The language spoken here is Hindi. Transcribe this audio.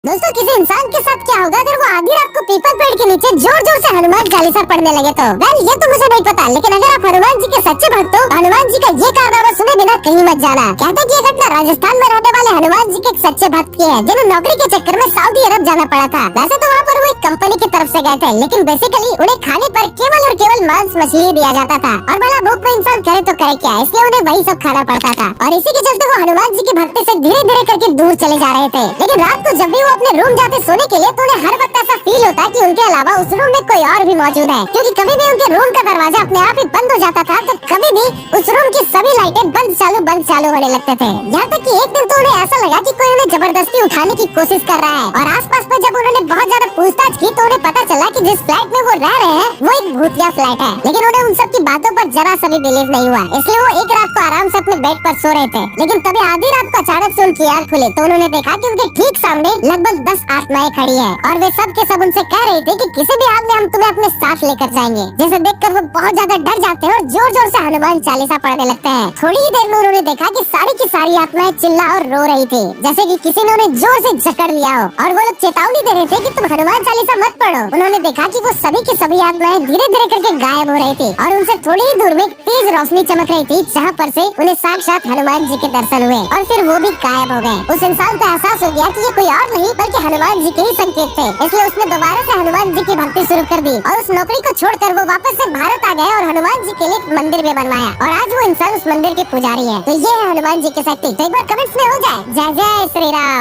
दोस्तों किसी इंसान के साथ क्या होगा अगर वो आधी रात को पीपल पेड़ के नीचे जोर जोर से हनुमान चालीसा पढ़ने लगे तो? वेल ये तो मुझे नहीं पता, लेकिन अगर आप हनुमान जी के सच्चे भक्त हो तो हनुमान जी का ये कारनामा सुने बिना कहीं मत जाना। कहते हैं कि ये घटना राजस्थान में रहने वाले हनुमान जी के एक सच्चे भक्त की है, जिन्हें नौकरी के चक्कर में सऊदी अरब जाना पड़ा था। वैसे तो वहाँ पर वो एक कंपनी की तरफ से गए थे, लेकिन बेसिकली उन्हें खाने पर केवल और केवल मांस मछली दिया जाता था और बड़ा भूख में इंसान करे तो करे क्या, इसलिए उन्हें वही सब खाना पड़ता था। और इसी के चलते वो हनुमान जी की भक्ति से धीरे धीरे करके दूर चले जा रहे थे। लेकिन रात को जब भी वो अपने रूम जाते सोने के लिए तो उन्हें हर वक्त ऐसा फील होता कि उनके अलावा उस रूम में कोई और भी मौजूद है, क्योंकि कभी भी उनके रूम का दरवाजा अपने आप ही बंद हो जाता था तो कभी भी उस रूम की सभी लाइटें बंद चालू होने लगते थे। यहाँ तक कि एक दिन तो उन्हें ऐसा लगा कि कोई उन्हें जबरदस्ती उठाने की कोशिश कर रहा है। और आसपास में जब उन्होंने बहुत ज्यादा पूछताछ की तो उन्हें पता चला कि जिस फ्लैट में वो रह रहे हैं वो एक भूतिया फ्लैट है। लेकिन उन्हें उन सब की बातों पर जरा सा भी बिलीव नहीं हुआ, इसलिए वो एक रात को आराम से अपने बेड पर सो रहे थे। लेकिन तभी आधी रात को अचानक से उनकी आँख खुली तो उन्होंने देखा कि उनके ठीक सामने लगभग 10 आत्माएं खड़ी है और वे सब के सब उनसे कह रहे थे कि किसी भी हाल में हम तुम्हें अपने साथ लेकर जाएंगे। जिसे देखकर वो बहुत ज्यादा डर जाते हैं और जोर जोर से हनुमान चालीसा पढ़ने लगते हैं। थोड़ी ही देर में उन्होंने देखा कि सारी की सारी आत्माएं चिल्ला और रो रही थी, जैसे कि किसी ने उन्हें जोर से जकड़ लिया हो। और वो लोग चेतावनी दे रहे थे कि तुम हनुमान चालीसा मत पढ़ो। उन्होंने देखा कि वो सभी की सभी आत्माएं धीरे धीरे करके गायब हो रही थी और उनसे थोड़ी ही दूर में तेज रोशनी चमक रही थी, जहाँ पर से उन्हें साक्षात हनुमान जी के दर्शन हुए और फिर वो भी गायब हो गए। उस इंसान को एहसास हो गया कि ये कोई और नहीं बल्कि हनुमान जी के ही संकेत थे, इसलिए उसने दोबारा से हनुमान जी की भक्ति शुरू कर दी और उस नौकरी को छोड़कर वो वापस से भारत आ गए और हनुमान जी के लिए एक मंदिर भी बनवाया और आज वो इंसान उस मंदिर के पुजारी है। तो ये है हनुमान जी की शक्ति। तो एक बार कमेंट्स में हो जाए जय जय श्री राम।